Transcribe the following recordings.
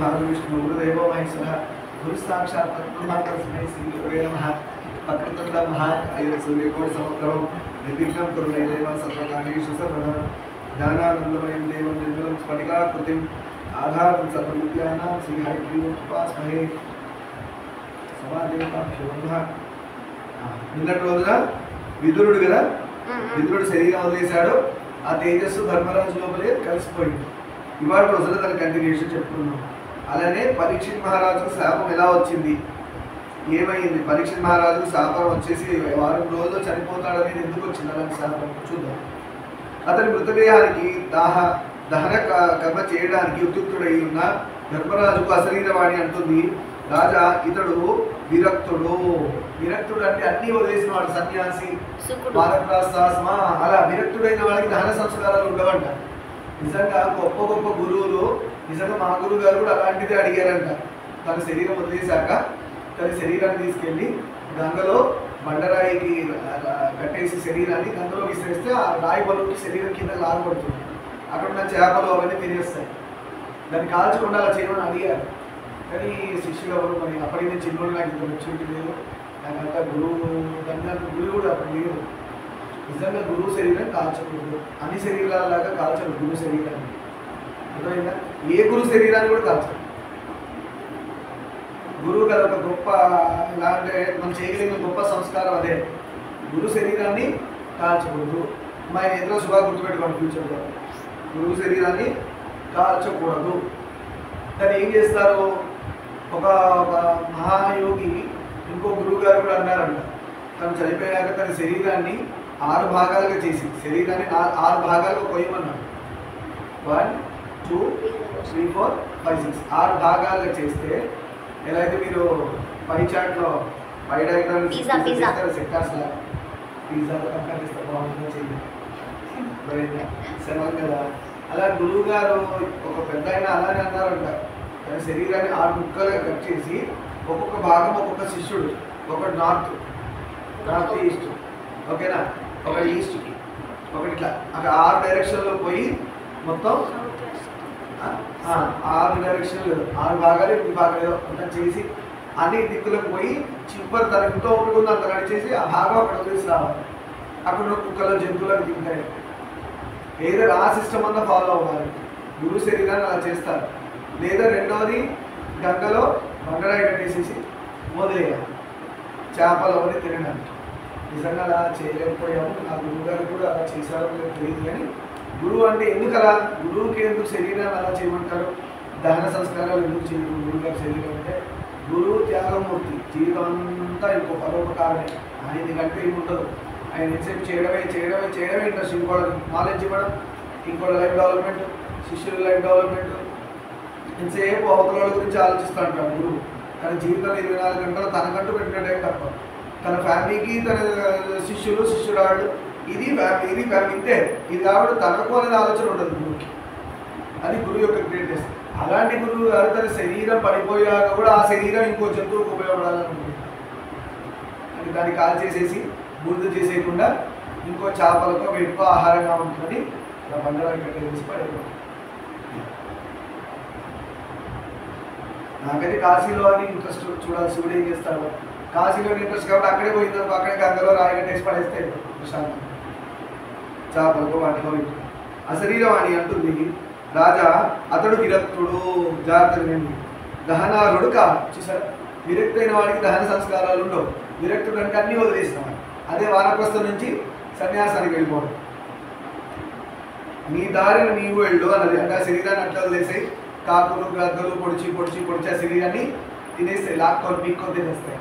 विष्णु गुरुदेवो महेश्वरः गुरुसाक्षात् परब्रह्म श्री गुरुवे नमः वक्रतुण्ड महाकायसूर्यकोटिसमप्रभं निर्विघ्नं कुरु मे देव सर्वकार्येषु सर्वदा ज्ञानानन्दमयं देवं निर्मलं स्फटिकाकृतिम् आधारं सर्वविद्यानां श्रीहरिग्रीवमुपास्महे సమాదేవాభ్యో నమః. నిన్నటి రోజున విదురుడు కదా, విదురుడు శరీరం వదిలేశాడు, ఆ తేజస్సు ధర్మరాజు లోపలే కలిసిపోయింది. ఇవాళ రోజున దాని కంటిన్యూషన్ చెప్పుకున్నాం. అలానే పరీక్షిత్ మహారాజుకు శాపం ఎలా వచ్చింది, ఏమైంది, పరీక్షిత్ మహారాజుకు శాపం వచ్చేసి వారం రోజులు చనిపోతాడనేది ఎందుకు వచ్చింది అలాంటి శాపం చూద్దాం. అతని మృతదేహానికి దహన కర్మ చేయడానికి ఉద్యుక్తుడై ఉన్న ధర్మరాజుకు అశరీరవాణి అంటుంది, రాజా ఇతడు విరక్తుడు. విరక్తుడు అంటే అన్ని వదిలేసిన వాడు, సన్యాసి, వానప్రస్థాశ్రమ, అలా విరక్తుడైన వాడికి దహన సంస్కారాలు ఉండవంట. నిజంగా గొప్ప గొప్ప గురువులు, నిజంగా మా గురువు గారు కూడా అలాంటిదే అడిగారంట. తన శరీరం వదిలేశాక తన శరీరాన్ని తీసుకెళ్ళి గంగలో బండరాయికి కట్టేసి శరీరాన్ని గంగలో విసిరేస్తే ఆ రాయి బలుకి శరీరం కింద లాగబడుతుంది. అక్కడ ఉన్న చేపలు అవన్నీ తినేస్తాయి. దాన్ని కాల్చకుండా అలా చేయమని అడిగారు. కానీ శిష్యులు ఎవరు మరి అప్పటికే చిన్నోడు, నాకు ఇంత మెచ్యూరిటీ లేదు, నాకంతా గురువు గురువు కూడా అప్పుడు లేదు. నిజంగా గురువు శరీరం కాల్చకూడదు, అన్ని శరీరాలలాగా కాల్చరు గురువు శరీరాన్ని. అర్థమైందా? ఏ గురువు శరీరాన్ని కూడా కాల్చరు. గురువు కదా ఒక గొప్ప, ఎలా అంటే మనం చేయగలిగిన గొప్ప సంస్కారం అదే. గురు శరీరాన్ని కాల్చకూడదు. మా ఎదురు శుభా గుర్తుపెట్టుకోండి ఫ్యూచర్లో, గురువు శరీరాన్ని కాల్చకూడదు. దాన్ని ఏం చేస్తారు, ఒక మహాయోగి ఇంకో గురువు గారు కూడా అన్నారంట, తను చనిపోయాక తన శరీరాన్ని 6 భాగాలుగా చేసి శరీరాన్ని 6 భాగాలుగా కొయ్యమన్నాడు. 1 2 3 4 5 6 6 భాగాలుగా చేస్తే ఎలా అయితే మీరు పై చాట్లో పై డయాగ్రామ్ సెక్టార్స్ లాగా పిజ్జాలో కంపేర్ చేస్తే బాగుంటుందో చేయండి సెలవు కదా. అలా గురువు గారు ఒక పెద్ద ఆయన అలానే అన్నారంట, తన శరీరాన్ని 6 ముక్కలుగా కట్ చేసి ఒక్కొక్క భాగం ఒక్కొక్క శిష్యుడు, ఒకటి నార్త్ ఈస్ట్, ఓకేనా, ఒక ఈస్ట్కి, ఒకటి ఇట్లా అక్కడ 6 డైరెక్షన్లో పోయి మొత్తం 6 డైరెక్షన్లు 6 భాగాలు 8 భాగాలు అంతా చేసి అన్ని దిక్కులకు పోయి చివరి తన ఎంతో ఉంటుంది అంత కడిచేసి ఆ భాగం అక్కడ వదిలేసి రావాలి. అక్కడ కుక్కలు జంతువులను తింటాయి. ఏదో ఆ సిస్టమ్ అంతా ఫాలో అవ్వాలి. గురు శరీరాన్ని అలా చేస్తారు. లేదా రెండవది గంగలో బండరాయి కట్టేసేసి వదిలేయాలి చేపలు అవన్నీ తినడానికి. నిజంగా అలా చేయలేకపోయాము. నా గురువు గారు కూడా అలా చేశారు తెలియదు. కానీ గురువు అంటే ఎందుకు అలా, గురువుకి ఎందుకు శరీరాన్ని అలా చేయమంటారు, దహన సంస్కారాలు ఎందుకు చేయరు గురువు గారి శరీరం అంటే, గురువు త్యాగమూర్తి, జీవితం అంతా ఇంకో పరోపకారమే. ఆయన ఎందుకంటే ఏముండదు, ఆయన ఎంతసేపు చేయడమే ఇంట్రెస్ట్. ఇంకోటి నాలెడ్జ్ ఇవ్వడం, ఇంకోటి లైఫ్ డెవలప్మెంట్, శిష్యుల లైఫ్ డెవలప్మెంట్, ఎంతసేపు అవతల గురించి ఆలోచిస్తూ ఉంటాడు గురువు. తన జీవితంలో 24 గంటలు తనకంటూ పెట్టిన టైం తప్ప, తన ఫ్యామిలీకి, తన శిష్యురాళ్ళు, ఇది ఫ్యామిలీ ఇంతే. ఇది కాబట్టి తనకు అనేది ఆలోచన ఉండదు గురువుకి. అది గురువు యొక్క గ్రేట్నెస్. అలాంటి గురువు గారు తన శరీరం పడిపోయాక కూడా ఆ శరీరం ఇంకో జంతువుకు ఉపయోగపడాలనుకుంటుంది. అది దాన్ని కాల్ చేసేసి బూడిద చేసేయకుండా ఇంకో చేపలతో ఎక్కువ ఆహారంగా ఉంటుందని ఇలా బండరాయి కట్టేసి పడిపోయింది. నాకైతే కాశీలో అని ఇంట్రెస్ట్, చూడాలి శివుడు ఏం చేస్తాడు. కాశీలో ఇంట్రెస్ట్ కాబట్టి అక్కడే పోయింది, అక్కడే గంగలో రాయి కట్టేసి పడేస్తే ప్రశాంతం చేపలతో వాటిలో. అశరీరవాణి అంటుంది, రాజా అతడు విరక్తుడు, జాగ్రత్తగా దహనారుడు కాదు. చూసారా, విరక్తైన వాడికి దహన సంస్కారాలు ఉండవు. విరక్తుడు అంటే అన్నీ వదిలేసినవాడు. అదే వానప్రస్థం నుంచి సన్యాసానికి వెళ్ళిపోవడం. నీ దారిని నీవు వెళ్ళు అన్నది. అంటే ఆ శరీరాన్ని అట్లా వదిలేసాయి, కాకులు గద్దలు పొడిచి ఆ శరీరాన్ని తినేస్తాయి, లాక్కొని పీక్కొని తినేస్తాయి.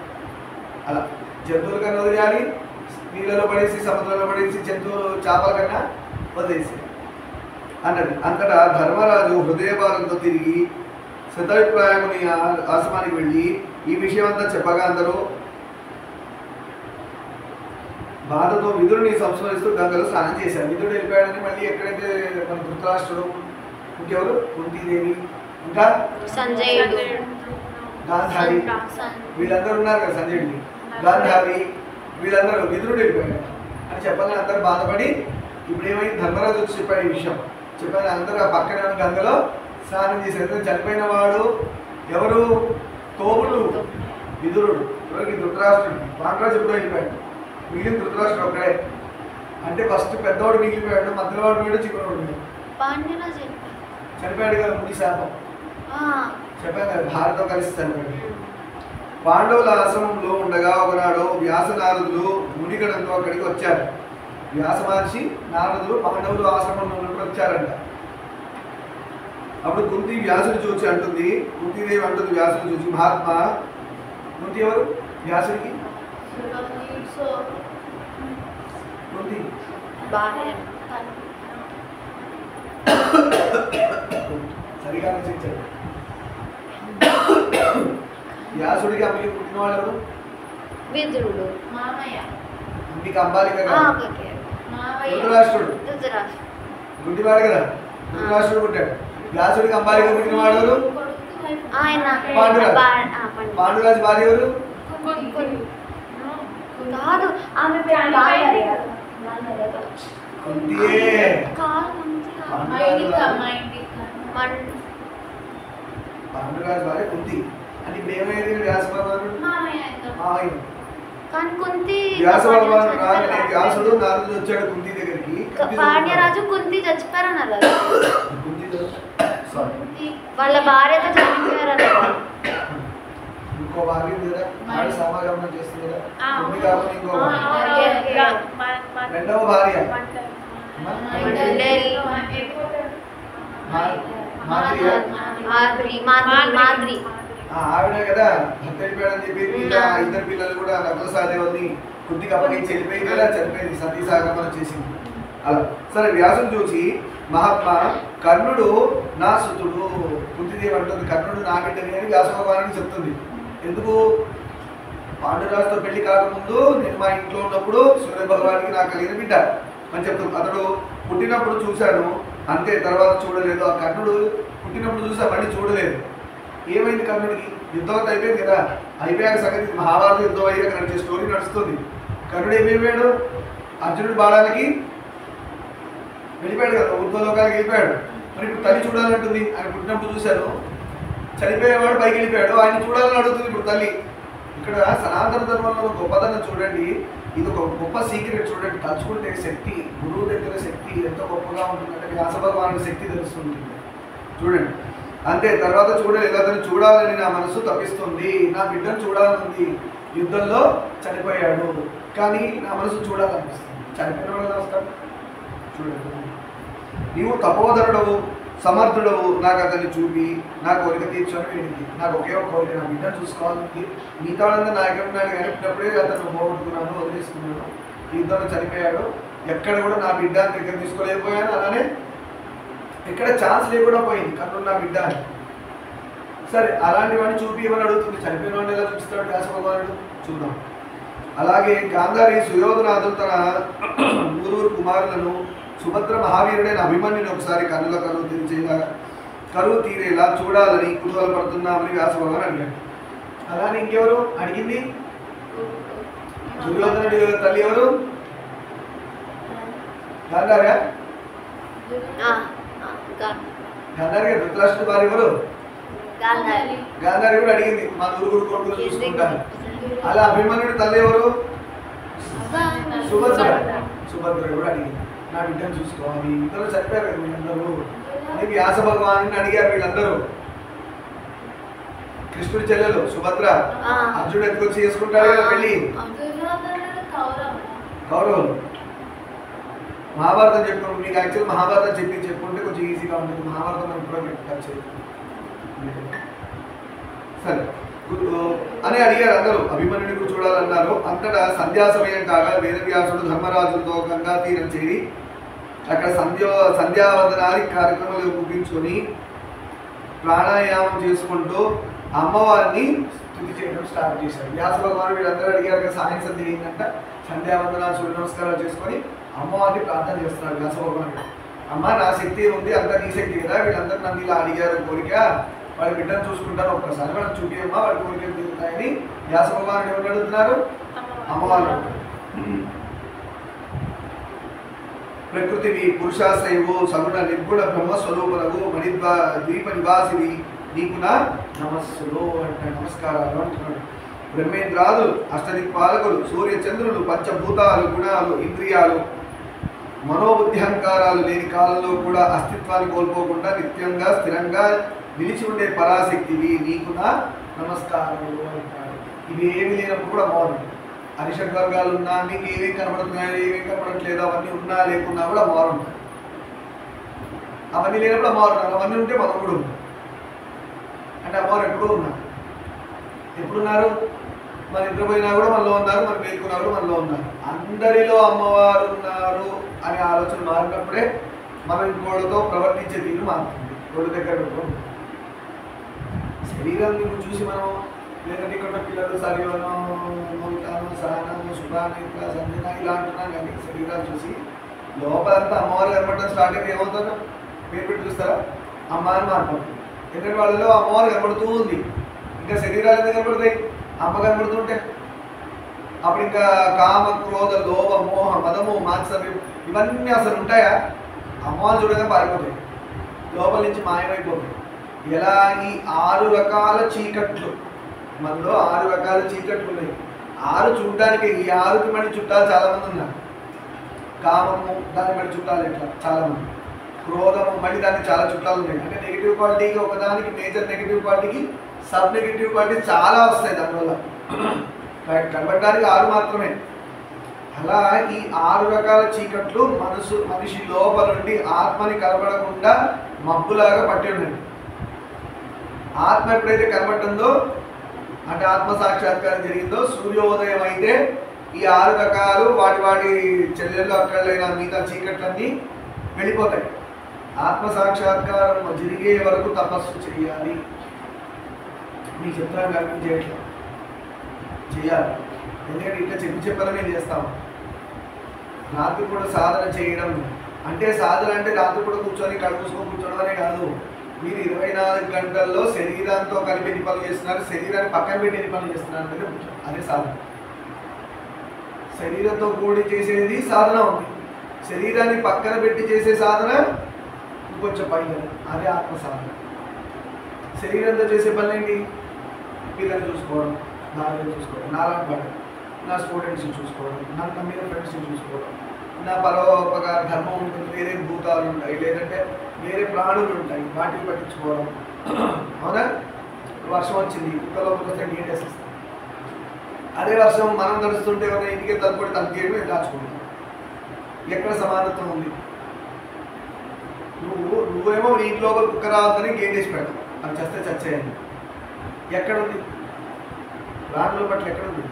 అలా జంతువుల కన్నా వదిలేయాలి, నీళ్ళలో పడేసి సముద్రంలో పడేసి జంతువులు చేపల కన్నా వదిలేసి అన్నది. అంతటా ధర్మరాజు హృదయభారంతో తిరిగి శతాభిప్రాయముని ఆశ్రమానికి వెళ్ళి ఈ విషయం అంతా చెప్పగా అందరూ బాధతో విదురుని సంస్మరిస్తూ గంగలో స్నానం చేశారు. విదురుడు వెళ్ళిపోయాడని మళ్ళీ ఎక్కడైతే మన ధృతరాష్ట్రుడు, ఇంకెవరు, కుంతీదేవి, ఇంకా సంజయుడు, గాంధారి, వీళ్ళందరూ ఉన్నారు కదా, సంజయుడిని, గాంధారి, వీళ్ళందరూ విదురుడు వెళ్ళిపోయాడు అని చెప్పగానే అందరూ బాధపడి ఇప్పుడు ఏమైంది, ధర్మరాజు వచ్చి చెప్పాడు ఈ విషయం. చెప్పాను అందరూ ఆ పక్కన గంగలో స్నానం చేశారు. చనిపోయిన వాడు ఎవరు? తోబులు విదురుడు. ఎవరికి? ధృతరాష్ట్రుడు. పాండరాజు ఎప్పుడో వెళ్ళిపోయాడు, మిగిలిన ధృతరాష్ట్రుడు ఒకడే. అంటే ఫస్ట్ పెద్దవాడు మిగిలిపోయాడు, మధ్యలో వాడు పోయాడు, చిన్నవాడు చనిపోయాడు కదా. ముని శాపం చెప్పాను కదా, భార్యతో కలిసి చనిపోయాడు. పాండవుల ఆశ్రమంలో ఉండగా ఒకనాడు వ్యాస నారదులు మునిగడంతో అక్కడికి వచ్చారు. వ్యాస మహర్షి నారదులు పాండవులు ఆశ్రమంలో ఉన్నప్పుడు వచ్చారంట. అప్పుడు కుంతి వ్యాసుడు చూసి అంటుంది, కుంతీదేవి అంటుంది వ్యాసుడు చూసి, మహాత్మా. కుంతి ఎవరు వ్యాసుడికి? కుంతి సరిగా ఆలోచించాడు. వ్యాసుడికి అమ్మికి పుట్టిన వాళ్ళు ఎవరు? విదురుడు. అమ్మికి అంబాలిక ధృతరాష్ట్రుడు. గుడ్డివాడు కదా, ధృతరాష్ట్రుడు పుట్టాడు. వ్యాసుడికి అంబాలిక పుట్టిన వాడు ఎవరు? పాండురాజు భార్య ఎవరు? కాదు, ఆమె కుంతియే. పాండురాజు భార్య కుంతి. అని ఇప్పుడు ఏమైంది? వ్యాస భగవానుడు వ్యాస భగవానుడు రాగానే వ్యాసుడు నారదుడు వచ్చాడు కుంతి దగ్గరికి. పాండ్యరాజు కుంతి చచ్చిపోయారన్నారు కదా, కుంతి వాళ్ళ భార్యతో చనిపోయారన్నారు. ఇంకో భార్య ఉంది కదా, ఆవిడ సమాగమనం చేస్తుంది కదా, కుంతి కాకుండా ఇంకో రెండవ భార్య మాద్రి. ఆవిడ కదా భర్త వెళ్ళిపోయాడని చెప్పి ఇద్దరు పిల్లలు కూడా నకుల సహదేవుని కుంతికి అప్పగించి వెళ్ళిపోయింది కదా, చనిపోయింది, సతీ సాగమనం చేసింది. అలా సరే వ్యాసుని చూసి, మహాత్మా కర్ణుడు నా సుతుడు. కుంతిదేవి అంటుంది కర్ణుడు నా బిడ్డని అని వ్యాస భగవానుడికి చెప్తుంది. ఎందుకు? పాండురాజుతో పెళ్లి కాకముందు నేను మా ఇంట్లో ఉన్నప్పుడు సూర్య భగవానికి నాకు కలిగిన బిడ్డ అని చెప్తుంది. అతడు పుట్టినప్పుడు చూశాను అంతే, తర్వాత చూడలేదు. ఆ కర్ణుడు పుట్టినప్పుడు చూసా, మళ్ళీ చూడలేదు. ఏమైంది కర్ణుడికి? యుద్ధం అంతా అయిపోయింది కదా, అయిపోయాక సంగతి మహాభారత యుద్ధం అయ్యాక నడిచే స్టోరీ నడుస్తుంది. కర్ణుడు ఏమైపోయాడు? అర్జునుడు బాణాలకి వెళ్ళిపోయాడు కదా, ఊర్ధ్వలోకాలకి వెళ్ళిపోయాడు. మరి ఇప్పుడు తల్లి చూడాలంటుంది. ఆయన పుట్టినప్పుడు చూశాను, చనిపోయేవాడు పైకి వెళ్ళిపోయాడు, ఆయన చూడాలని అడుగుతుంది ఇప్పుడు తల్లి. ఇక్కడ సనాతన ధర్మంలో గొప్పదనం చూడండి, ఇది ఒక గొప్ప సీక్రెట్ చూడండి. తలుచుకుంటే శక్తి, గురువు దగ్గర శక్తి ఎంత గొప్పగా ఉంటుందంటే వ్యాస భగవానుడి శక్తి తెలుస్తుంది చూడండి. అంతే, తర్వాత చూడలేదు. అతను చూడాలని నా మనసు తప్పిస్తుంది, నా బిడ్డను చూడాలనుంది. యుద్ధంలో చనిపోయాడు కానీ నా మనసు చూడాలనిపిస్తుంది. చనిపోయిన వాళ్ళు వస్తాడు చూడండి. నీవు తపోధనుడవు, సమర్థుడవు, నాకు అతన్ని చూపి నా కోరిక తీర్చని వేడింది. నాకు ఒకే ఒక కోరిక, నా బిడ్డను చూసుకోవాలని. మిగతా వాళ్ళంతా నా ఎక్కడ ఉన్నాడు కానీ ఇప్పుడప్పుడే అతను పోగొట్టుకున్నాను, వదిలేసుకున్నాను. యుద్ధంలో చనిపోయాడు, ఎక్కడ కూడా నా బిడ్డ దగ్గర తీసుకోలేకపోయాను. అలానే ఎక్కడ ఛాన్స్ లేకుండా పోయింది కర్ణుడు నా బిడ్డ అని. సరే అలాంటి వాడిని చూపి ఏమని అడుగుతుంది. చనిపోయిన వాడిని ఎలా చూపిస్తాడు వ్యాస భగవానుడు? చూద్దాం. అలాగే గాంధారి సుయోధనాథులు తన నూరుగురు కుమారులను సుభద్ర మహావీరుడైన అభిమన్యుని ఒకసారి కరువు తీరేలా చూడాలని కుతూహలపడుతున్నామని వ్యాస భగవాన్ అడిగాడు. అలానే ఇంకెవరు అడిగింది? దుర్యోధనుడి తల్లి ఎవరు? గాంధార్య. గాంధారి గారు ధృతరాష్ట్రుడి భార్య ఎవరు? గాంధారి కూడా అడిగింది, మా నూరుగురు కొడుకులు చూసుకుంటాను. అలా అభిమన్యుడి తల్లి ఎవరు? సుభద్ర. సుభద్ర కూడా అడిగింది, నా బిడ్డను చూసుకోవాలి. ఇద్దరు చెప్పారు కదా వీళ్ళందరూ అని వ్యాస భగవాను అడిగారు. వీళ్ళందరూ కృష్ణుడి చెల్లెలు సుభద్ర, అర్జునుడు ఎత్తుకొచ్చి చేసుకుంటారు కదా పెళ్ళి. కౌరవులు. మహాభారతం చెప్పుకోండి. మీకు యాక్చువల్ మహాభారతం చెప్పుకుంటే కొంచెం ఈజీగా ఉంటుంది. మహాభారతం మనం కూడా పెట్టచ్చు. సరే అని అడిగారు అందరూ. అభిమన్యుడిని చూడాలన్నారు. అంతటా సంధ్యా సమయం కాగా వేదవ్యాసుడు ధర్మరాజులతో గంగా తీరం చేరి అక్కడ సంధ్యావందనానికి కార్యక్రమాలు ముగించుకొని ప్రాణాయామం చేసుకుంటూ అమ్మవారిని స్తుతి చేయడం స్టార్ట్ చేశారు. వ్యాస భగవాను వీళ్ళందరూ అడిగారు కదా సాయం సంధ్య ఏంటంట. సంధ్యావందనాలు సూర్య నమస్కారాలు చేసుకొని అమ్మవారిని ప్రార్థన చేస్తున్నారు వ్యాస భగవానుడు. అమ్మ నా శక్తి ఉంది, అంతా నీ శక్తి కదా, వీళ్ళందరూ నన్ను ఇలా అడిగారు కోరిక, వాళ్ళ బిడ్డను చూసుకుంటారు, ఒక్కసారి వాళ్ళని చూపియమ్మా, వాళ్ళ కోరికలు తిరుగుతాయని వ్యాస భగవానుడు ఎవరు అడుగుతున్నారు? అమ్మవారు. ప్రకృతివి పురుషాశ్రయవు సగుణ నిర్గుణ బ్రహ్మస్వరూపులకు ద్వీప నివాసివి నీకు నా నమస్సులు అంటే నమస్కారాలు అంటున్నాడు. బ్రహ్మేంద్రాదులు అష్టదిక్పాలకులు సూర్యచంద్రులు పంచభూతాలు గుణాలు ఇంద్రియాలు మనోబుద్ధ్యహంకారాలు లేని కాలంలో కూడా అస్తిత్వాన్ని కోల్పోకుండా నిత్యంగా స్థిరంగా నిలిచి ఉండే పరాశక్తివి నీకు నా నమస్కారములు అంటాడు. ఇవి ఏమి లేనప్పుడు కూడా మౌనం. అరిషడ్ వర్గాలు ఉన్నా నీకు ఏమేమి కనబడుతున్నాయో ఏమేమి కనబడట్లేదు అవన్నీ ఉన్నా లేకున్నా కూడా మౌనం. అవన్నీ లేనప్పుడు మౌనం, అవన్నీ ఉంటే మనం కూడా ఉన్నాం. అంటే అమ్మవారు ఎప్పుడూ ఉన్నారు. ఎప్పుడున్నారు? మన నిద్రపోయినా కూడా మనలో ఉన్నారు, మన మేలుకున్నా కూడా మనలో ఉన్నారు. అందరిలో అమ్మవారు ఉన్నారు అనే ఆలోచన మారినప్పుడే మనం ఇంకోళ్ళతో ప్రవర్తించే తీరు మారుతుంది. రోడ్డు దగ్గర శరీరం చూసి మనం లేదంటే ఇక్కడ పిల్లలు సరివనం మౌతాను సహనము శుభాను ఇట్లా సంజన ఇలా అంటున్నాం, కానీ శరీరాలు చూసి లోపలంతా అమ్మవారు కనపడడం స్టార్ట్ అయితే ఏమవుతారు? పేరు పెట్టి చూస్తారా? అమ్మ అని మారిపోతుంది. ఎందుకంటే వాళ్ళలో అమ్మవారు కనపడుతూ ఉంది. ఇంకా శరీరాలు ఎందుకు కనపడతాయి? అమ్మ కనపడుతుంటే అప్పుడు ఇంకా కామ క్రోధ లోభ మోహ మదము మాత్సర్యం ఇవన్నీ అసలు ఉంటాయా? అమ్మవారు చూడగా పారిపోతాయి, లోపల నుంచి మాయమైపోతాయి. ఎలా? ఈ 6 రకాల చీకట్లు, మనలో 6 రకాల చీకట్లు ఉన్నాయి. 6 చూడడానికి, ఈ 6కి మళ్ళీ చుట్టాలు చాలామంది ఉన్నారు. కామము దాన్ని మళ్ళీ చుట్టాలు ఎట్లా చాలామంది, క్రోధము మళ్ళీ దానికి చాలా చుట్టాలు ఉన్నాయి. అంటే నెగిటివ్ క్వాలిటీకి ఒకదానికి మేజర్ నెగిటివ్ క్వాలిటీకి సబ్ నెగిటివ్ క్వాలిటీ చాలా వస్తాయి దానివల్ల. కనబడడానికి 6 మాత్రమే. అలా ఈ 6 రకాల చీకట్లు మనిషి లోపల నుండి ఆత్మని కనబడకుండా మబ్బులాగా పట్టి ఉన్నాయి. ఆత్మ ఎప్పుడైతే కనబడుతుందో అంటే ఆత్మ సాక్షాత్కారం జరిగిందో, సూర్యోదయం అయితే ఈ 6 రకాలు వాటి చెల్లెళ్ళు అక్కడైన మిగతా చీకట్లన్నీ వెళ్ళిపోతాయి. ఆత్మ సాక్షాత్కారం జరిగే వరకు తపస్సు చేయాలి. మీ చిత్రాన్ని కనిపించేట్లా చేయాలి. ఎందుకంటే ఇట్లా చెప్పాలని నేను చేస్తాను. రాత్రి కూడా సాధన చేయడం అంటే, సాధన అంటే రాత్రి కూడా కూర్చొని కళ్ళు మూసుకొని కూర్చోవడం అనే కాదు. మీరు 24 గంటల్లో శరీరంతో కలిపి ఎన్ని పనులు చేస్తున్నారు, శరీరాన్ని పక్కన పెట్టి ఎన్ని పనులు చేస్తున్నారు అంటే అదే సాధన. శరీరంతో కూడి చేసేది సాధన ఉంది, శరీరాన్ని పక్కన పెట్టి చేసే సాధన ఇంకొంచెం పైన, అదే ఆత్మ సాధన. శరీరంతో చేసే పనులు ఏంటి? పిల్లల్ని చూసుకోవడం, నాలుగు చూసుకోవడం, నాలుగు పడడం, నా స్టూడెంట్స్ని చూసుకోవడం, నాకు నమ్మిన ఫ్రెండ్స్ని చూసుకోవడం, నా పరోపకార ధర్మం ఉంటుంది, వేరే భూతాలు ఉంటాయి, లేదంటే వేరే ప్రాణులు ఉంటాయి, వాటిని పట్టించుకోవడం. అవునా? వర్షం వచ్చింది, కుక్కలోకి వస్తే నీటేసేస్తాం. అదే వర్షం మనం నడుస్తుంటే ఎవరైనా ఇంటికి తలుపుకొని తలుపు చేయడం దాచుకుంటాం. ఎక్కడ సమానత్వం ఉంది? నువ్వేమో నీ ఇంట్లో కుక్క రావద్దని గేట్ వేసి పెడతాం, అది చేస్తే చచ్చేయండి. ఎక్కడుంది? ప్రాణుల పట్ల ఎక్కడుంది?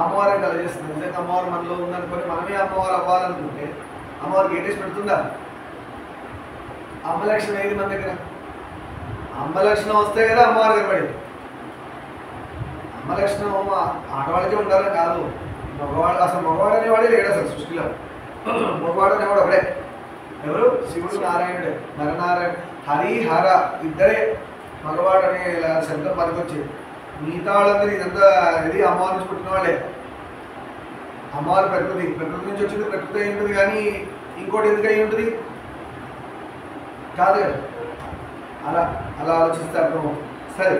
అమ్మవారే కలగజేస్తుంది. నిజంగా అమ్మవారు మనలో ఉందనుకొని మనమే అమ్మవారు అవ్వాలనుకుంటే అమ్మవారు గేటేసి పెడుతుందా? అమ్మ లక్షణం ఏది మన దగ్గర? అమ్మ లక్షణం వస్తే కదా అమ్మవారు కనబడేది. అమ్మ లక్షణం ఆడవాళ్ళకే ఉండాలని కాదు, మగవాడు అసలు మగవాడు అనేవాడే లేడు అసలు సృష్టిలో. మగవాడు అనేవాడు ఒకడే, ఎవరు? శివుడు, నారాయణుడే. నరనారాయణ, హరి హర ఇద్దరే మగవాడు అనే శబ్దం పనికొచ్చేది. మిగతా వాళ్ళందరూ ఇదంతా ఇది అమ్మవారి నుంచి పుట్టిన వాళ్ళే. అమ్మవారి ప్రకృతి నుంచి వచ్చింది, ప్రకృతి అయి ఉంటుంది, కానీ ఇంకోటి ఎందుకు అయి ఉంటుంది? కాదు కదా. అలా ఆలోచిస్తే అర్థం. సరే,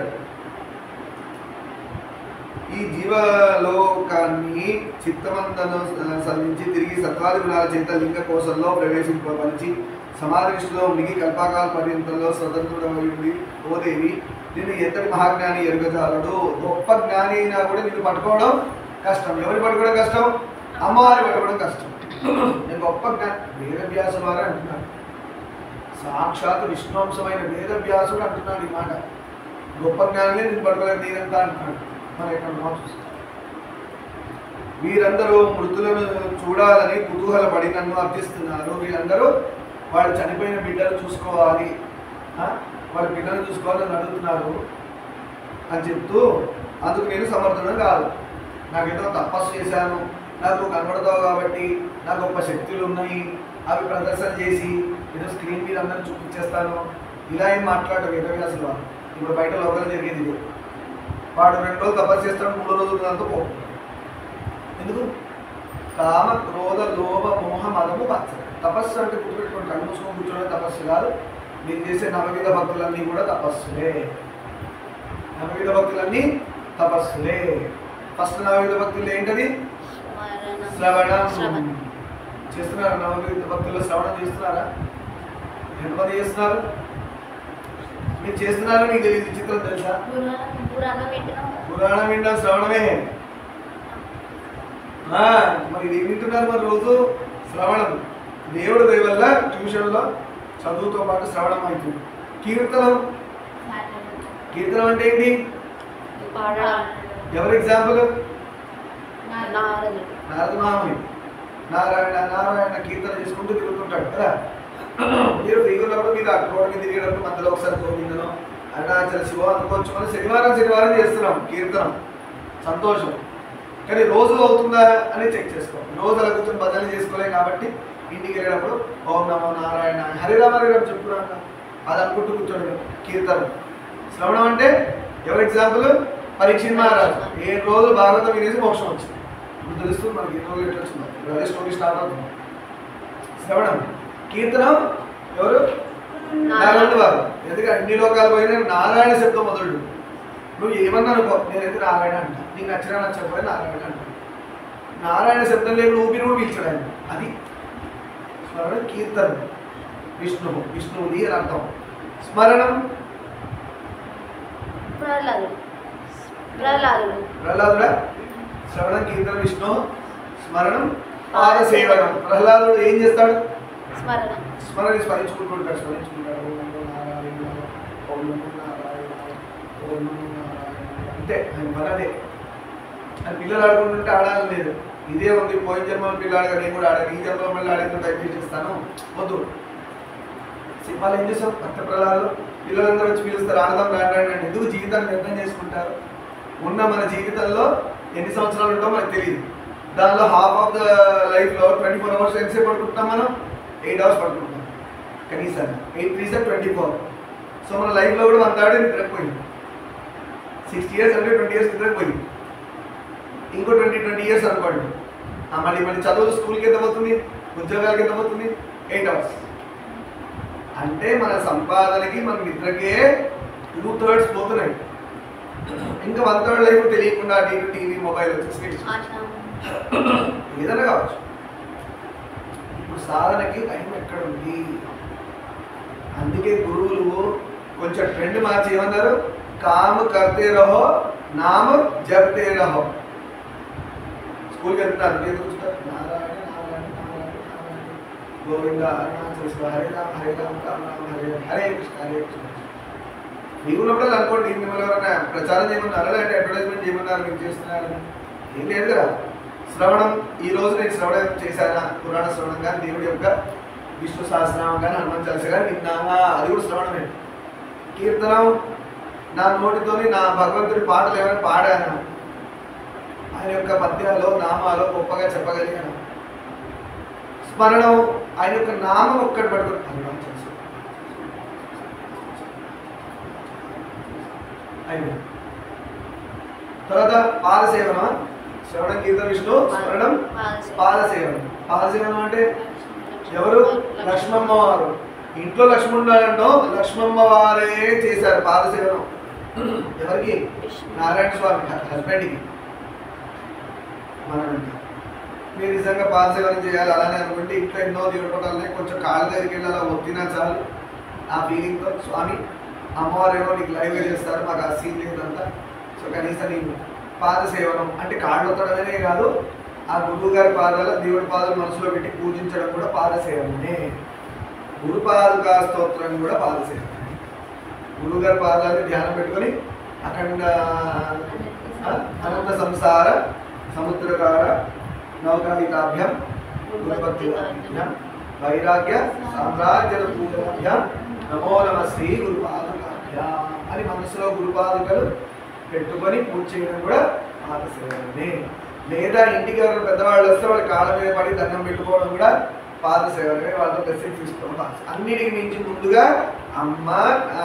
ఈ జీవలోకాన్ని చిత్తమంతను సంధించి తిరిగి సత్వాది గుణాల చేత లింగ కోశంలో ప్రవేశింపబలిచి సమాధిష్టిలో మునిగి కల్పాకాల పర్యంతంలో స్వతంత్రుడమైంది. ఓ దేవి, నేను ఎంతటి మహాజ్ఞాని ఎరుగజాలడు. గొప్ప జ్ఞాని అయినా కూడా నిన్ను పట్టుకోవడం కష్టం. ఎవరిని పట్టుకోవడం కష్టం? అమ్మవారిని పట్టుకోవడం కష్టం. నేను గొప్ప జ్ఞాని, వేదవ్యాసుల వారే అంటున్నాడు. సాక్షాత్ విష్ణువంశమైన వేదవ్యాసుడు అంటున్నాడు ఈ మాట. గొప్ప జ్ఞానిని నేను పట్టుకోలేదు నేనంతా అంటున్నాడు. మన ఇక్కడ చూస్తాం. వీరందరూ మృతులను చూడాలని కుతూహలపడి నన్ను అర్థిస్తున్నారు. వీళ్ళందరూ వాళ్ళు చనిపోయిన బిడ్డలు చూసుకోవాలి, వాళ్ళ పిల్లలు చూసుకోవాలని అడుగుతున్నారు అని చెప్తూ, అందుకు నేను సమర్థనం కాదు. నాకేదో తపస్సు చేశాను, నాకు కనబడతావు కాబట్టి నాకు గొప్ప శక్తులు ఉన్నాయి, అవి ప్రదర్శన చేసి ఏదో స్క్రీన్ మీద అందరినీ చూపించేస్తాను, ఇలా ఏం మాట్లాడరు వేదవ్యాసులు వారు. ఇప్పుడు బయట లోపల జరిగేది ఇది. వాడు 2 రోజులు తపస్సు చేస్తాడు, 3వ రోజులు అంతా పోతుంది. ఎందుకు? కామ క్రోధ లోభ మోహ మదము మత్సరం. తపస్సు అంటే గుర్తుపెట్టుకోండి, కళ్ళు మూసుకొని కూర్చోవడం తపస్సు కాదు. మీరు చేసే నవవిధ భక్తులన్నీ కూడా తపస్సులే. నవవిధ భక్తులన్నీ తపస్సులే. ఫస్ట్ నవవిధ భక్తులు ఏంటది? శ్రవణం. చేస్తున్నారా నవవిధ భక్తులు? శ్రవణం చేస్తున్నారా? ఎంతమంది చేస్తున్నారు? మీరు చేస్తున్నారో మీకు తెలియదు. చిత్రం తెలుసా? పురాణం వింటాం శ్రవణమే. మరి ఇది వింటున్నారు మరి రోజు శ్రవణం. దేవుడు దయ వల్ల ట్యూషన్లో చదువుతో పాటు శ్రవణం అవుతుంది. కీర్తనం. కీర్తనం అంటే ఏంటి? ఎవరు ఎగ్జాంపుల్? నారద మహాముని. నారాయణ నారాయణ కీర్తన చేసుకుంటూ తిరుగుతుంటాడు కదా. మీరు ఫ్రీగా ఉన్నప్పుడు మీరు అక్కడ రోడ్డు మీద తిరిగేటప్పుడు మధ్యలో ఒకసారి గోవిందనం అరుణాచల శివ అనుకోవచ్చు. మనం శనివారం చేస్తున్నాం కీర్తనం, సంతోషం. కానీ రోజు అవుతుందా అని చెక్ చేసుకోవాలి. రోజు అలా కూర్చొని భజన చేసుకోలేం కాబట్టి ఇంటికి వెళ్ళినప్పుడు ఓం నమో నారాయణ హరిరామ హరిరామ చెప్పుకున్నాక అది అనుకుంటూ కూర్చోండి కీర్తనం. శ్రవణం అంటే ఎవరు ఎగ్జాంపుల్? పరీక్షిత్ మహారాజు 7 రోజులు భాగవతం వినేసి మోక్షం వచ్చింది. ఇప్పుడు తెలుస్తుంది మనకి 7 రోజులు ఎట్లా వచ్చిందో. అదే స్టోరీ స్టార్ట్ అవుతుంది. శ్రవణం. కీర్తనం ఎవరు? నారాయణ వారు. ఎందుకంటే అన్ని లోకాలు పోయినా నారాయణ శబ్దం మొదలు. నువ్వు ఏమన్నా అనుకో, నేనైతే నారాయణ అంట. నీకు నచ్చినా నచ్చకపోయి నారాయణ అంట. నారాయణ శబ్దం లేని ఊపిరి కూడా పీల్చడానికి అది స్మరణ. కీర్తనం విష్ణువు, విష్ణువుది అని అర్థం. స్మరణం ప్రహ్లాదుడా. శ్రవణం కీర్తనం విష్ణు. స్మరణం పాదసేవనం. ప్రహ్లాదుడు ఏం చేస్తాడు? స్మరించుకుంటుంటాడు. అంతే ఆయన మనదే. అని పిల్లలు ఆడుకుంటుంటే ఆడాలని లేదు. ఇదే ఉంది పోయిన జన్మలో పిల్లాడగా నేను కూడా ఆడాను, ఈ జన్మలో మళ్ళీ ఆడేందుకు టైప్ చేస్తాను వద్దు. సినిమాలు ఏం చేస్తాం? భక్త ప్రహ్లాదులు పిల్లలందరూ వచ్చి పిలుస్తారు, ఆడదాం రాండి. ఎందుకు జీవితాన్ని నిర్ణయం చేసుకుంటారు? ఉన్న మన జీవితంలో ఎన్ని సంవత్సరాలు ఉంటామో మనకు తెలియదు. దానిలో హాఫ్ ఆఫ్ ద లైఫ్లో 24 అవర్స్ ఎంతసేపు పడుకుంటాం మనం? 8 అవర్స్ పడుకుంటాం కనీసం. 8 3 24. సో మన లైఫ్లో కూడా 1/3 నిద్రపోయింది. 60 years అంటే 20 years నిద్రపోయింది. ఇంకో 20 years అనుకోండి. మళ్ళీ చదువులు స్కూల్కి ఎంత పోతుంది, ఉద్యోగాలకి ఎంత పోతుంది? 8 అవర్స్. అంటే మన సంపాదనకి మన నిద్రకే 2/3 పోతున్నాయి. ఇంకా 1/3 లైఫ్ తెలియకుండా టీవీ మొబైల్ వచ్చేసి ఏదైనా కావచ్చు. ఇప్పుడు సాధనకి టైం ఎక్కడ ఉంది? అందుకే గురువులు కొంచెం ట్రెండ్ మార్చి ఏమన్నారు? కామ కర్తే రహో నామ జపతే రహో. స్కూల్కి వెళ్తున్నారు, నేను కూర్చుంటారు నారాయణ నారాయణ నారాయణ నారాయణ గోవింద అరుణాచల శివ హరే రామ హరే రామ రామ రామ హరే హరే కృష్ణ హరే కృష్ణ. మీకు ఉన్నప్పుడు అనుకోండి మిమ్మల్ని ఎవరైనా ప్రచారం చేయమన్నారు, లేదంటే అడ్వర్టైజ్మెంట్ చేయమన్నారు, మీరు చేస్తున్నారని ఏం లేదు కదా. శ్రవణం. ఈరోజు నేను శ్రవణం చేశానా? పురాణ శ్రవణం కానీ, దేవుడి యొక్క విష్ణు సహస్రనామం కానీ, హనుమాన్ చాలీసా కానీ విన్నానా? అది కూడా శ్రవణమే. కీర్తనం. నా నోటితోని నా భగవంతుడి పాటలు ఏమైనా పాడాను, ఆయన యొక్క పద్యాలు నామాలు గొప్పగా చెప్పగలిగాను. స్మరణం. ఆయన యొక్క నామం ఒక్కటి పడుతుంది. అయినా తర్వాత పాదసేవనం. శ్రవణం కీర్తన విష్ణు. స్మరణం పాదసేవనం. పాదసేవనం అంటే ఎవరు? లక్ష్మమ్మ వారు. ఇంట్లో లక్ష్మణుడు లక్ష్మమ్మ వారే చేశారు పాదసేవనం. ఎవరికి? నారాయణ స్వామి హస్బెండ్కి. మనం మీరు నిజంగా పాదసేవనం చేయాలి అలానే అనుకుంటే ఇంట్లో ఎన్నో దేవుడి పటాలని కొంచెం కాళ్ళ దగ్గరికి వెళ్ళి అలా ఒత్తినా చాలు ఆ ఫీలింగ్తో. స్వామి అమ్మవారు ఏమో నీకు లైవ్గా చేస్తారు, మాకు ఆ సీన్ లేదంతా. సో కనీసం నేను పాదసేవనం అంటే కాళ్ళు ఒత్తడమే కాదు, ఆ గురువు గారి పాదాల దేవుడి పాదాలు మనసులో పెట్టి పూజించడం కూడా పాదసేవనే. గురుపాదుకా స్తోత్రం కూడా పాదసేవనే. గురువు గారి పాదాలని ధ్యానం పెట్టుకొని అఖండ అనంత సంసార సముద్రకార నౌకావికాభ్యం గురుభక్తిభ్యం వైరాగ్య సామ్రాజ్య పూజాభ్యం నమో నమ శ్రీ గురుపాదుకాభ్యం అని మనసులో గురుపాదుకలు పెట్టుకొని పూజ చేయడం కూడా పాదసేవనే. లేదా ఇంటికి ఎవరైనా పెద్దవాళ్ళు వస్తే వాళ్ళ కాళ్ళ మీద పడి దండం పెట్టుకోవడం కూడా పాదసేవనే. వాళ్ళతో బ్లెస్సింగ్ తీసుకోవడం. అన్నిటికి మించి ముందుగా అమ్మ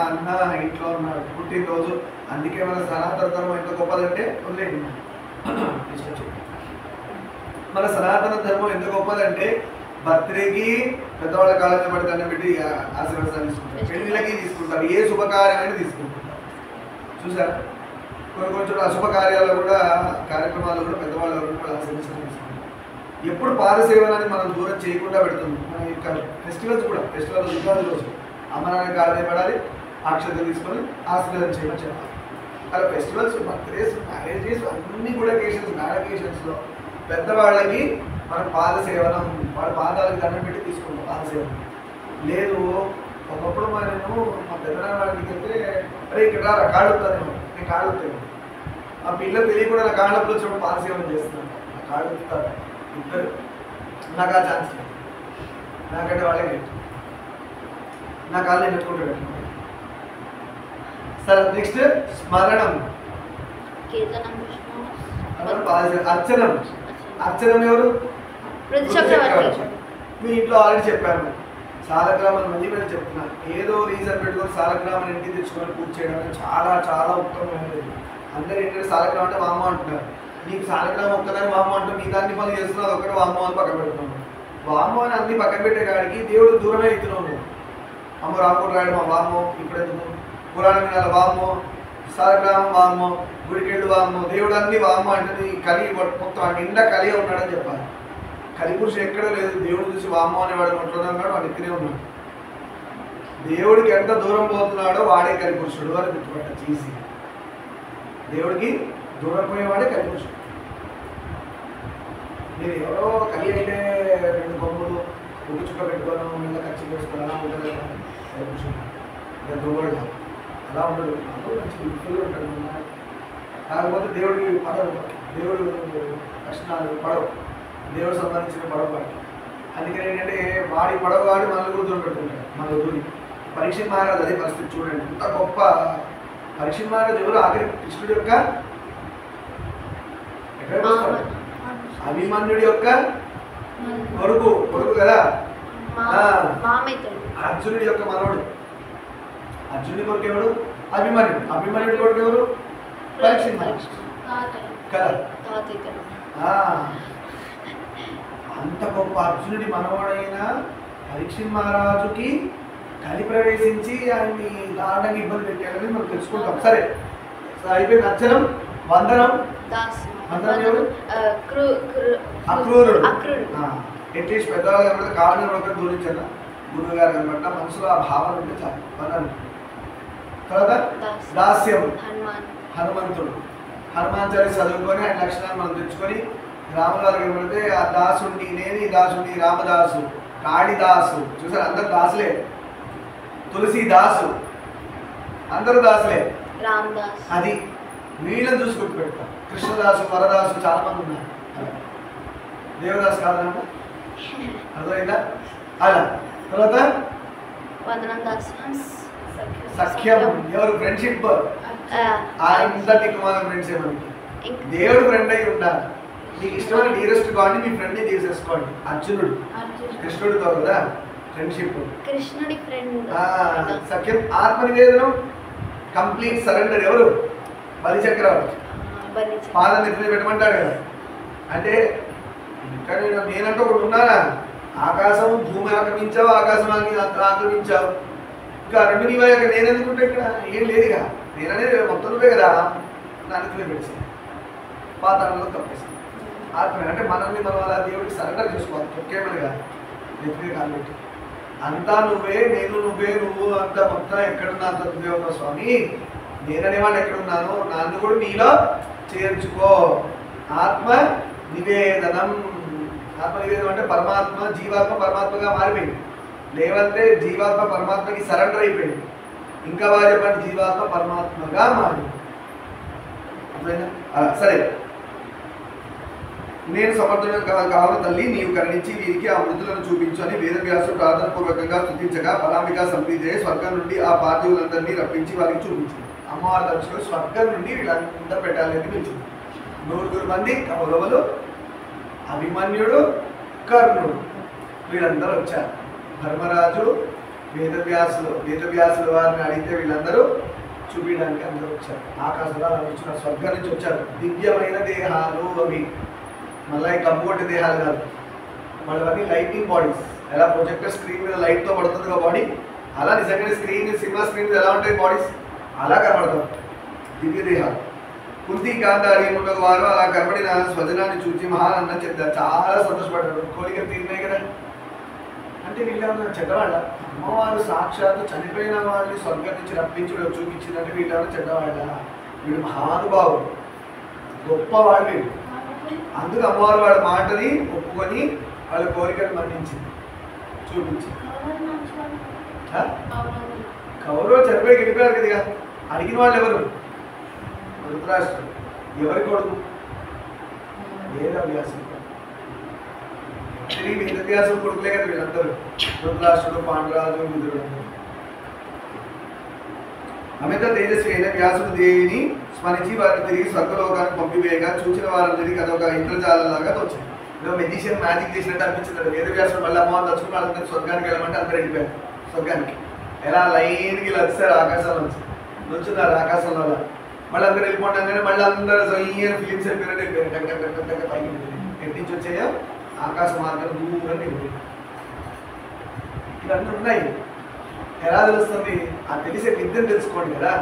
అన్న ఇంట్లో ఉన్నాడు పుట్టినరోజు. అందుకే మన సనాతన ధర్మం ఎంత గొప్పదంటే వదిలేండి. మన సనాతన ధర్మం ఎంత గొప్పదంటే బర్త్డేకి పెద్దవాళ్ళ కాళ్ళ పడి దండం పెట్టి ఆశీర్వచనాలు తీసుకుంటారు, పెళ్లిళ్ళకి తీసుకుంటారు, ఏ శుభకార్యమైనా తీసుకుంటారు. చూసారా, కొన్ని చోట్ల అశుభ కార్యాలు కూడా కార్యక్రమాలు కూడా పెద్దవాళ్ళు కూడా ఆశీర్వచనాలు తీసుకుంటారు. ఎప్పుడు పాదసేవనాన్ని మనం దూరం చేయకుండా పెడుతుంది. మన యొక్క ఫెస్టివల్స్ కూడా, ఫెస్టివల్ ఉగాది రోజు అమ్మ నాన్న కాళ్ళ పడాలి, అక్షతలు తీసుకొని ఆశీర్వాదం చేయమని చెప్పాలి. అలా ఫెస్టివల్స్, బర్త్డేస్, మ్యారేజెస్ అన్నీ కూడా కేషన్స్, మ్యారేజ్ కేషన్స్లో పెద్దవాళ్ళకి మనం పాదసేవనం, వాళ్ళ పాదాలకు దండం పెట్టి తీసుకుంటాం పాదసేవనం. లేదు ఒకప్పుడు నేను మా పెద్దనాన్న వాళ్ళకి వెళ్తే అరే ఇక్కడ రా కాళ్ళు వస్తానేమో, నేను కాళ్ళు వస్తాను, ఆ పిల్లలు తెలియకుండా నా కాళ్ళప్పుడు వచ్చినప్పుడు పాదసేవనం చేస్తున్నాను, నా కాళ్ళు వస్తారు ఇద్దరు, నాకు ఆ ఛాన్స్ లేదు, నాకంటే వాళ్ళే లేదు, నా కాళ్ళు నేను ఎత్తుకుంటాడు. సరే నెక్స్ట్ స్మరణం, అర్చనం. అర్చనం ఎవరు? మీ ఇంట్లో ఆల్రెడీ చెప్పాను, సాలగ్రామం మంది మీద చెప్తున్నాను. ఏదో రీజన్ పెట్టుకొని సాలగ్రామం ఇంటికి తెచ్చుకొని పూజ చేయడం చాలా చాలా ఉత్తమమైనది. అందరూ ఏంటంటే సాలగ్రామం అంటే వామ్మ అంటున్నారు. నీకు సాలగ్రామం ఒక్కదాన్ని వామ్మ అంటే మీ దాన్ని పనులు చేస్తున్నారు, ఒకటి వామ్మ అని పక్కన పెడుతున్నాను. వామ్మ అని అన్ని పక్కన పెట్టే కాడికి దేవుడు దూరమే అవుతున్నావు. అమ్మ రాకుండా రాయడం మా వామ్మో, ఇప్పుడు ఎందుకు పురాణ వినాల వామ్మో, సాలగ్రామం వామ్మో, గుడికెళ్ళు వామ్మో, దేవుడు అన్ని వామ్మ అంటే కలి మొత్తం నిండా కలిగే ఉన్నాడని చెప్పాలి. కలిపురుషుడు ఎక్కడ లేదు, దేవుడు చూసి వామ్మ అనేవాడు ఉంటున్నాడు, వాడు ఎక్కడే ఉన్నాడు. దేవుడికి ఎంత దూరం పోతున్నాడో వాడే కలిపురుషుడు అని గుర్తుపట్ట చేసి, దేవుడికి దూరం పోయేవాడే కలిపురుషుడు. నేను ఎవరో కలి అయితే 2 కొమ్ములు ఒక చుక్క పెట్టుకోవడం, మీద ఖర్చు చేసుకోవాలా ఉంటుంది కలిపురుషుడు. దూరం అలా ఉండదు, మంచి బ్యూటిఫుల్గా ఉంటాడు. కాకపోతే దేవుడికి పడవు, దేవుడు లక్షణాలు పడవు, దేవుడు సంబంధించిన పడవ పడి. అందుకని ఏంటంటే వాడి పడవ వాడి మనల్ని కూడా దూరం పెట్టుకుంటాడు. మన దూరి పరీక్షిత్ మహారాజు అదే పరిస్థితి చూడండి, ఎంత గొప్ప పరీక్షిత్ మహారాజు ఎవరు? ఆఖరి కృష్ణుడి యొక్క అభిమన్యుడి యొక్క కొడుకు కదా, అర్జునుడి యొక్క మనవడు. అర్జునుడి కొడుకు ఎవడు? అభిమన్యుడు. అభిమన్యుడి కొడుకు ఎవరు? పరీక్షిత్ కదా. అంత గొప్ప అర్జునుడి మనవడైన పరీక్షిత్ మహారాజుకి కలి ప్రవేశించి ఆయన్ని దారుణంగా ఇబ్బంది పెట్టాడని మనం తెలుసుకుంటాం. సరే అయిపోయింది. అర్చనం. వందనం. వందనం ఎవరు? అక్రూరుడు. అట్లీస్ట్ పెద్దవాళ్ళు కనబడితే కాళ్ళని ఒకటి దూరించాను, గురువు గారు కనబడ్డ మనసులో ఆ భావన ఉంటే చాలు. వందనం. తర్వాత దాస్యం. హనుమంతుడు. హనుమాన్ చాలీసా చదువుకొని ఆయన లక్షణాలు మనం తెచ్చుకొని రాముల వారికి కనబడితే ఆ దాసుని, నేని దాసుని, రామదాసు, కాళిదాసు. చూసారు, అందరు దాసులే. తులసీదాసు, అందరూ దాసులే. అది వీళ్ళని చూసి గుర్తు పెడతాం. కృష్ణదాసు, వరదాసు చాలా మంది ఉన్నారు. దేవదాసు కాదన్నా, అర్థమైందా? అలా తర్వాత సఖ్యం. ఎవరు? ఫ్రెండ్షిప్. అందరినీ కుమార ఫ్రెండ్స్ ఏమని దేవుడు ఫ్రెండ్ అయి ఉండాలి. మీకు ఇష్టమైన నియరెస్ట్ గాడ్ని మీ ఫ్రెండ్ని తీసేసుకోండి. అర్జునుడు కృష్ణుడితో కదా ఫ్రెండ్షిప్. కృష్ణుడి ఫ్రెండ్. సఖ్యం. ఆత్మ నివేదనం, కంప్లీట్ సరెండర్. ఎవరు? బలిచక్రవర్తి. పాదం నెత్తి పెట్టమంటాడు కదా. అంటే ఇంకా నేనంటూ ఒకటి ఉన్నానా? ఆకాశం భూమి ఆక్రమించావు, ఆకాశం ఆక్రమించావు, ఇంకా రెండు నీవయ్యాక నేను ఎందుకుంటే ఇక్కడ ఏం లేదుగా. నేననేది మొత్తం నువ్వే కదా. నాన్నకి పెట్టేసాను, పాతాళంలో తప్పేసాను. ఆత్మ అంటే మనల్ని మనం అలా దేవుడికి సరెండర్ చేసుకోవాలి. తొక్కేమనిగా నెత్తిని కాలు అంతా నువ్వే, నేను నువ్వే, నువ్వు అంతా మొత్తం ఎక్కడున్నా అంత నువ్వే ఉన్నావు స్వామి. నేననేవాడు ఎక్కడున్నాను, నన్ను కూడా నీలో చేర్చుకో. ఆత్మ నివేదనం. ఆత్మ నివేదనం అంటే పరమాత్మ, జీవాత్మ పరమాత్మగా మారిపోయింది. లేవంటే జీవాత్మ పరమాత్మకి సరెండర్ అయిపోయింది. ఇంకా బాగా చెప్పండి, జీవాత్మ పరమాత్మగా మారింది. సరే, నేను సమర్థులను కావాలి తల్లి, నీవు కరుణించి వీరికి ఆ వృద్ధులను చూపించు అని వేదవ్యాసుడు ప్రార్థనపూర్వకంగా స్తుతించగా ఫలాంబిక సంప్రీతే స్వర్గం నుండి ఆ పార్థివులందరినీ రప్పించి వారికి చూపించింది. అమ్మవారి దర్శకులు స్వర్గం నుండి వీళ్ళందరూ పెట్టాలి అని పిలిచింది. 9 మంది కౌరవులు, అభిమన్యుడు, కర్ణుడు, వీళ్ళందరూ వచ్చారు. ధర్మరాజు, వేదవ్యాసులు వారిని అడిగితే వీళ్ళందరూ చూపించడానికి అందరూ వచ్చారు. ఆకాశంలో వచ్చిన స్వర్గం నుంచి వచ్చారు. దివ్యమైన దేహాలు అవి. మళ్ళీ ఈ కప్పు కొట్టే దేహాలు కాదు, మళ్ళీ అన్నీ లైటింగ్ బాడీస్. ఎలా ప్రొజెక్టర్ స్క్రీన్ మీద లైట్తో పడుతుంది బాడీ, అలా నిజంగానే స్క్రీన్ సినిమా స్క్రీన్ మీద ఎలా ఉంటాయి బాడీస్ అలా కనబడతాం దివ్య దేహాలు. కుంతి గాంధారి ఉండదు వారు అలా కనబడిన స్వజనాన్ని చూసి మహానందం చెందారు, చాలా సంతోషపడ్డారు. కోరికలు తీరినాయి కదా. అంటే వీళ్ళేమన్నా చెడ్డవాళ్ళ? అమ్మవారు సాక్షాత్తు చనిపోయిన వాళ్ళని స్వర్గం నుంచి రప్పించి చూపించిందంటే వీళ్ళేమన్నా చెడ్డవాళ్ళ? వీడు మహానుభావుడు, గొప్పవాడు వీడు. అందుకు అమ్మవారు వాళ్ళ మాటని ఒప్పుకొని వాళ్ళ కోరికను మన్నించింది, చూపించింది. కౌరవులు చనిపోయి గెలిపారు కదా, అడిగిన వాళ్ళు ఎవరు? ధృతరాష్ట్రుడు. ఎవరి కొడుకు? వేదవ్యాసుడు. తిరిగి వేదవ్యాసుడు కొడుకులే కదా వీళ్ళందరూ, ధృతరాష్ట్రుడు, పాండురాజు, విదురుడు. అమిత తేజస్వి అయిన వ్యాసుడు దేవిని స్మరించి వారిని తిరిగి స్వర్గలోకానికి పంపివేయగా చూసిన వారందరికీ అదొక ఇంద్రజాలంలాగా తోచింది. ఏదో మెజిషియన్ మ్యాజిక్ చేసినట్టు అనిపించింది. వేదవ్యాసుడు మళ్ళీ అమ్మవారు తచ్చుకుని వాళ్ళందరూ స్వర్గానికి వెళ్ళమంటే అందరూ వెళ్ళిపోయారు స్వర్గానికి. ఎలా లైన్కి ఇలా వచ్చారు ఆకాశంలో నుంచి నుంచున్నారు ఆకాశంలో. మళ్ళీ అందరూ వెళ్ళిపోవడం మళ్ళీ అందరూ ఫిలిమ్స్ వెళ్ళిపోయినట్టు వెళ్ళిపోయారు. పైకి ఎట్టి నుంచి వచ్చాయో ఆకాశ మార్గం దూరం వెళ్ళిపోయాయి. ఇవన్నీ ఉన్నాయి. ఎలా తెలుస్తుంది? ఆ తెలిసే విద్యను తెలుసుకోండి కదా.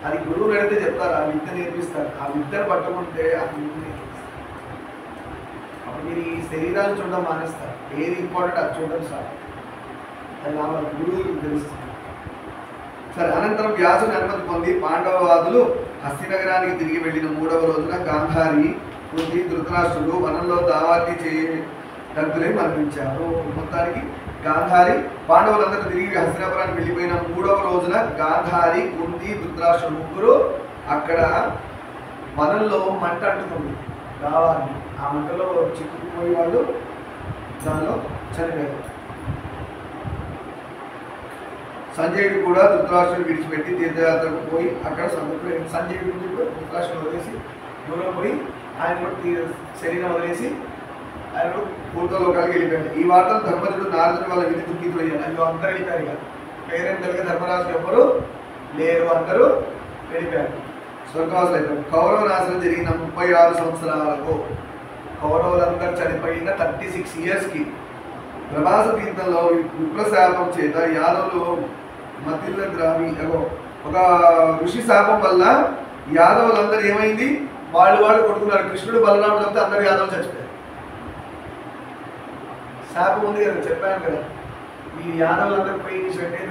అది గురువుని అడిగితే చెప్తారు, ఆ విద్య నేర్పిస్తారు. ఆ విద్యను పట్టుకుంటే ఆ విద్య నేర్పిస్తారు. అప్పుడు మీరు ఈ శరీరాన్ని చూడడం మానేస్తారు. ఏది ఇంపార్టెంట్ అది చూడడం సార్. అది నా గురువులకు తెలుస్తుంది. సరే, అనంతరం వ్యాసుని అనుమతి పొంది పాండవవాదులు హస్తినగరానికి తిరిగి వెళ్ళిన 3వ రోజున గాంధారి, కుంతి, ధృతరాష్ట్రుడు వనంలో దావాన్ని దగ్ధులై మరణించారు. మొత్తానికి గాంధారి పాండవులందరూ తిరిగి హస్తినాపురానికి వెళ్ళిపోయిన 3వ రోజున గాంధారి, కుంతి, ధృతరాష్ట్రుడు ముగ్గురు అక్కడ వనంలో మంట అంటుకుంది దావాన్ని. ఆ మంటలో చిక్కుకుపోయే వాళ్ళు దానిలో చనిపోయారు. సంజయుడు కూడా ధృతరాష్ట్రుడు విడిచిపెట్టి తీర్థయాత్రకు పోయి అక్కడ సంజయుడు ధృతరాష్ట్రుడు వదిలేసి దూరం పోయి ఆయన కూడా శరీరం వదిలేసి ఆయన కూడా పూర్వలోకాలకు వెళ్ళిపోయాడు. ఈ వార్తలు ధర్మజుడు నారదుడు వాళ్ళ విధి దుఃఖితులు అయ్యారు. అయ్యో అందరూ వెళ్ళిపోయారు. ఇక పేరెంట్ కలిగే ధర్మరాజు ఎవ్వరు లేరు, అందరూ వెళ్ళిపోయారు, స్వర్గవాసులు అయిపోయారు. కౌరవ నాశనం జరిగిన 36 సంవత్సరాలకు కౌరవులందరూ చనిపోయిన 36 ఇయర్స్కి ప్రభాస తీర్థంలో విప్రశాపం చేత యాదవులు మతిల్ల ద్రావి ఒక ఋషి శాపం వల్ల యాదవులందరూ ఏమైంది, వాళ్ళు కొడుకున్నారు. కృష్ణుడు బలరాముడు అంతా అందరు యాదవులు చచ్చిపోయారు. శాపం ఉంది కదా, చెప్పాను కదా. ఈ యాదవులందరూ పోయి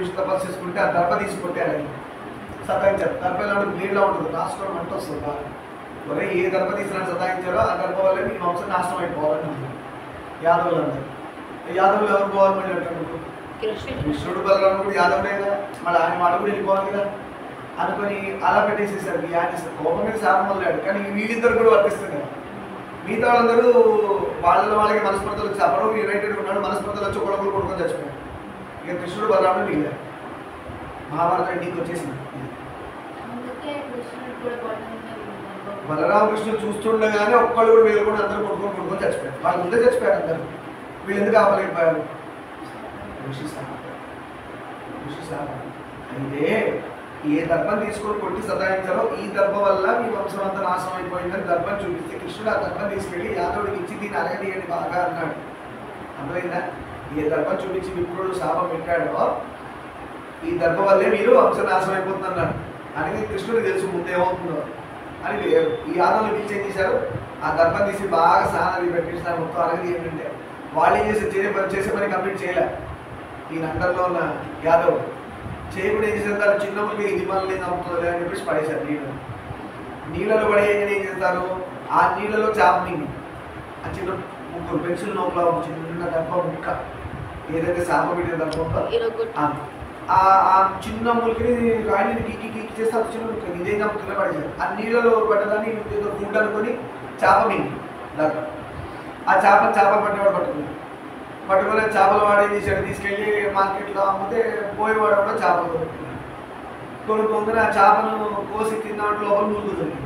ఋషి తపస్సు చేసుకుంటే ఆ దర్భ తీసుకుంటారు. సతాయించారు. దర్భ ఇలాంటి నీళ్ళలో ఉంటుంది, రాసుకోవడం అంటూ వస్తుంది బాగా. ఒరే ఏ దర్భ తీసినా సతాయించారో ఆ దర్భ వల్ల మీ వంశం నాశనం అయిపోవాలని యాదవులందరూ. యాదవులు ఎవరు పోవాలి మళ్ళీ అంటారు? కృష్ణుడు బలరాముడు యాదవుడే కదా, మళ్ళీ ఆయన మాట కూడా వెళ్ళిపోవాలి కదా అనుకొని అలా పెట్టేసేసారు. ఆయన కోపం మీద శాపం వదిలాడు. కానీ వీళ్ళిద్దరు కూడా వర్తిస్తుంది కదా. మిగతా వాళ్ళందరూ వాళ్ళకి మనస్పర్ధలు వచ్చి అప్పుడు యునైటెడ్ ఉన్నాడు, మనస్పర్ధలు వచ్చి ఒకడొకరు కొడుకొని చచ్చిపోయాడు. ఇక కృష్ణుడు బలరాముడు మిగిలారు. మహాభారత ఇంటికి వచ్చేసింది. బలరామకృష్ణుడు చూస్తుండగానే ఒక్కళ్ళు కూడా వేలుకొని అందరూ కొడుకొని చచ్చిపోయారు. వాళ్ళు ముందే చచ్చిపోయారు అందరూ. వీళ్ళు ఎందుకు ఆపలేకపోయారు? ఋషి శాపం. అయితే ఏ దర్భం తీసుకొని కొట్టి సతాయించారో ఈ దర్భ వల్ల మీ వంశం అంతా నాశనం అయిపోయిందని దర్భం చూపిస్తే కృష్ణుడు ఆ దర్భం తీసుకెళ్ళి యాదవుడికి ఇచ్చి దీన్ని అరగదీయండి బాగా అన్నాడు. అర్థమైందా? ఏ దర్భం చూపించి విప్రుడు శాపం పెట్టాడో ఈ దర్భ వల్లే మీరు వంశం నాశనం అయిపోతుందన్నాడు. అనేది కృష్ణుడికి తెలుసు ముందేమవుతుందో అని ఈ యాదవులు పిలిచి ఏం చేశారు, ఆ దర్భం తీసి బాగా స్నానాలు పెట్టించారు. మొత్తం అరగది ఏంటంటే వాళ్ళు ఏం చేసే పని కంప్లీట్ చేయలే. ఈ నందరిలో ఉన్న యాదవ్ చేయకుండా ఏం చేస్తారు, దాని చిన్న మురికి ఇది మనల్ని నమ్ముతుంది అని చెప్పేసి పడేశారు నీళ్ళలో పడేయగానే ఏం చేస్తారు, ఆ నీళ్ళలో చేప మింగి ఆ చిన్న ముగ్గురు పెన్సిల్ నోట్లో చిన్న దర్భ ముక్క ఏదైతే చేప పెట్టిన దర్భ ఆ చిన్న ములికిని రాయిని గీకి చేస్తే ఆ చిన్న ముక్క ఇదేగా కింద పడేశారు. ఆ నీళ్ళలో పడ్డదాన్ని ఏదో ఫుడ్ అనుకొని చేప మింగి దర్భ. ఆ చేపలు పట్టేవాడు పట్టుకునే చేపల వాడు ఏం చేశాడు, తీసుకెళ్ళి మార్కెట్లో అమ్మితే పోయేవాడు కూడా చేపలు కొనుక్కొని ఆ చేపను కోసి తిన్నాడు. లోపల ములుగుతుంది.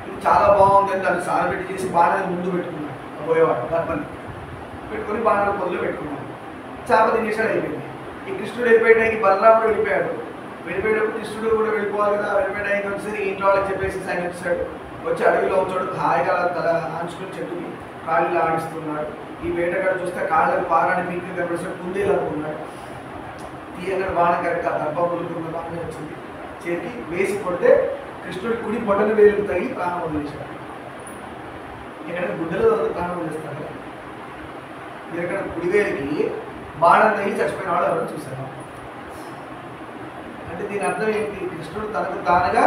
ఇది చాలా బాగుంది అని దాన్ని సారబెట్టి చేసి బాణాన్ని ముందు పెట్టుకున్నాడు. పోయేవాడు దర్భని పెట్టుకొని బాణాలు పొద్దులు పెట్టుకున్నాడు. చేప తినేసాడు, అయిపోయింది. ఈ కృష్ణుడు వెళ్ళిపోయడానికి బలరాముడు వెళ్ళిపోయాడు. వెళ్ళిపోయేటప్పుడు కృష్ణుడు కూడా వెళ్ళిపోవాలి కదా. వెళ్ళిపోయడానికి వచ్చేసరికి ఇంట్లో వాళ్ళకి చెప్పేసి ఆయన వచ్చాడు. వచ్చి అడవిలో చోటు హాయిగా తల ఆంచుకుని చెట్టుకి కాళ్ళు ఆడిస్తున్నాడు. ఈ వేటగాడు చూస్తే కాళ్ళకు పారాని పీకి కనిపిస్తే కుందేలు అనుకున్నాడు. తీయగా బాణం కరెక్ట్ ఆ దెబ్బ పులుకున్న బాగానే వచ్చింది. చేతి వేసి కొడితే కృష్ణుడి కుడి బొటన వేలుకు తగిలి ప్రాణం వదిలేశాడు. ఇక్కడ గుడ్డలో ప్రాణం వదిలేస్తాడు కదా. మీరు ఇక్కడ కుడివేలికి బాణం తగిలి చచ్చిపోయిన వాడు ఎవరైనా చూశారు. అంటే దీని అర్థం ఏంటి? కృష్ణుడు తనకు తానుగా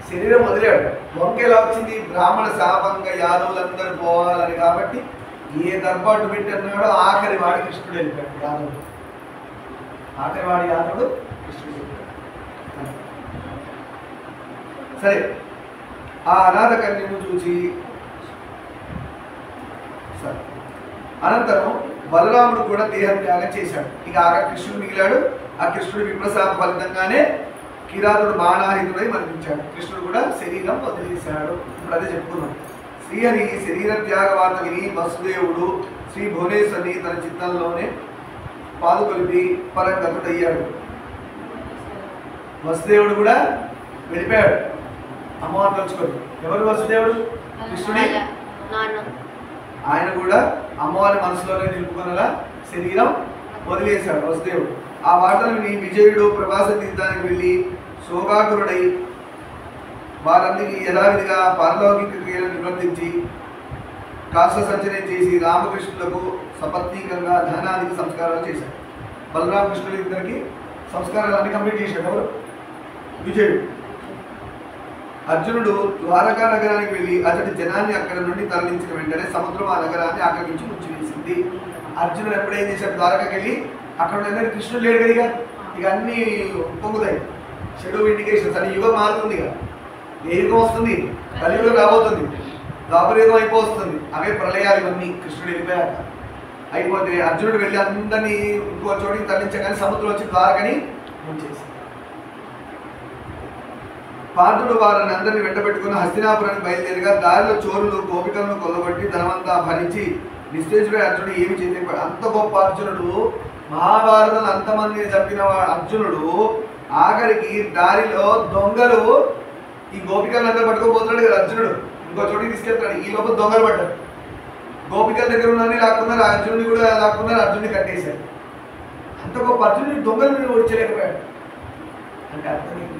శరీరం వదిలాడు. వంక ఎలా వచ్చింది? బ్రాహ్మణ శాపంగా యాదవులందరూ పోవాలని. కాబట్టి ఏ దర్బాటు పెట్టి అన్నాడో ఆఖరి వాడి కృష్ణుడు వెళ్ళిపోయాడు. యాదవుడు ఆఖరి వాడి యాదవుడు కృష్ణుడు వెళ్ళిపోయాడు. సరే, ఆ అనాథ కన్యను చూసి సరే అనంతరం బలరాముడు కూడా దేహత్యాగం చేశాడు. ఇక ఆఖరి కృష్ణుడు మిగిలాడు. ఆ కృష్ణుడి విప్రశాప ఫలితంగానే కిరాతుడు బాణాహితుడై మరణించాడు. కృష్ణుడు కూడా శరీరం వదిలేశాడు. ఇప్పుడు అదే చెప్పుకున్నాం. శ్రీహరి శరీర త్యాగ వార్త విని వసుదేవుడు శ్రీ భువనేశ్వరిని తన చిత్తంలోనే పాదుకొలిపి పరంగతుడయ్యాడు. వసుదేవుడు కూడా వెళ్ళిపోయాడు అమ్మవారు తలుచుకొని. ఎవరు వసుదేవుడు? కృష్ణుడి ఆయన కూడా అమ్మవారి మనసులోనే నిలుపుకునేలా శరీరం వదిలేశాడు వసుదేవుడు. ఆ వార్తను విని విజయుడు ప్రభాస తీర్థానికి వెళ్ళి శోకాకురుడై వారందరికీ యథావిధిగా పారలౌకిక క్రియలను నిర్వర్తించి కాష్ట సంచలనం చేసి రామకృష్ణులకు సపత్నీకంగా దహనానికి సంస్కారాలు చేశాడు. బలరామకృష్ణులు ఇద్దరికి సంస్కారాలన్నీ కంప్లీట్ చేశాడు. ఎవరు? విజయుడు. అర్జునుడు ద్వారకా నగరానికి వెళ్ళి అతడి జనాన్ని అక్కడ నుండి తరలించిన వెంటనే సముద్రం ఆ నగరాన్ని ఆక్రమించి ముచ్చివేసింది. అర్జునుడు ఎప్పుడేం చేశాడు? ద్వారకాకి వెళ్ళి అక్కడ ఉన్న కృష్ణుడు లేడు కదిగా. ఇక అన్నీ పొంగుతాయి. షెడ్యూల్ ఇండికేషన్స్ అని యుగం మారుతుంది. ఇక ఏ యుగం వస్తుంది? కలియుగం రాబోతుంది. దాపరయుగం అయిపోతుంది. అవే ప్రళయాలు ఇవన్నీ. కృష్ణుడు వెళ్ళిపోయాక అయిపోతే అర్జునుడు వెళ్ళి అందరినీ ఇంకో చోటికి తరలించగానే సముద్రం వచ్చి ద్వారకని ముంచేసి పార్థుడు వారిని అందరినీ వెంటబెట్టుకుని హస్తినాపురానికి బయలుదేరిగా దారిలో చోరులు గోపికలను కొల్లగొట్టి ధనమంతా భరించి నిశ్చేషుడే అర్జునుడు ఏమి చేయలేకపోయాడు. అంత గొప్ప అర్జునుడు, మహాభారతం అంతమందిని చంపిన అర్జునుడు ఆఖరికి దారిలో దొంగలు ఈ గోపికలందరూ పట్టుకోపోతున్నాడు కదా అర్జునుడు. ఇంకో చోటికి తీసుకెళ్తాడు. ఈ లోపల దొంగలు పడ్డారు. గోపికల దగ్గర ఉన్నారని లాక్కున్నారు. అర్జునుడిని కూడా లాక్కున్నారు. అర్జునుడిని కట్టేశారు. అంత గొప్ప అర్జునుడిని దొంగలు ఓడించలేకపోయాడు. అంటే అర్థం ఏంటి?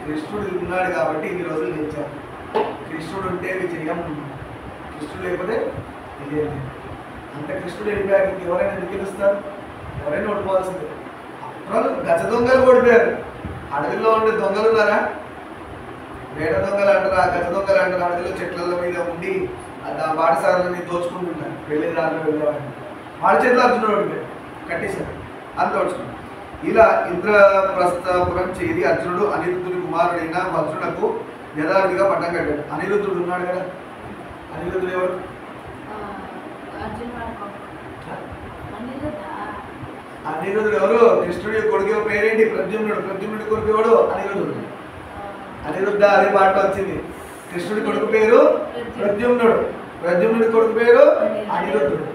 కృష్ణుడు ఉన్నాడు కాబట్టి ఇన్ని రోజులు గెలిచారు. కృష్ణుడు ఉంటే విజయం, కృష్ణుడు లేకపోతే విజయం. అంత కృష్ణుడు వెళ్ళిపోయాక ఎవరైనా ఎందుకు గెలుస్తారు? ఎవరైనా ఓడిపోవాల్సిందే. అప్పుడు గజ దొంగలు ఓడిపోయారు. అడవిలో ఉండే దొంగలు ఉన్నారా? వేట దొంగలు అంటారా, గజ దొంగలు అంటారా? అడవిలో చెట్ల మీద ఉండి ఆ బాటసారులని దోచుకుంటున్నారు. వెళ్ళే దారిలో వెళ్ళేవాడిని వాళ్ళ చేతిలో అర్జునుడు ఓడిపోయాడు. కట్టేశారు. అంత ఓడ్చుకున్నాడు. ఇలా ఇంద్రప్రస్థపురం చేరి అర్జునుడు అనిరుద్ధుడి కుమారుడైన వజ్రునకు యథావిధిగా పట్టం కట్టాడు. అనిరుద్ధుడు ఉన్నాడు కదా. అనిరుద్ధుడు ఎవరు? అనిరుద్ధుడు ఎవరు? కృష్ణుడి కొడుకు పేరేంటి? ప్రద్యుమ్నుడు. ప్రద్యుమ్నుడి కొడుకు ఎవడు? అనిరుద్ధుడు. అనిరుద్ధ అనే పాట వచ్చింది. కృష్ణుడి కొడుకు పేరు ప్రద్యుమ్నుడు. ప్రద్యుమ్నుడి కొడుకు పేరు అనిరుద్ధుడు.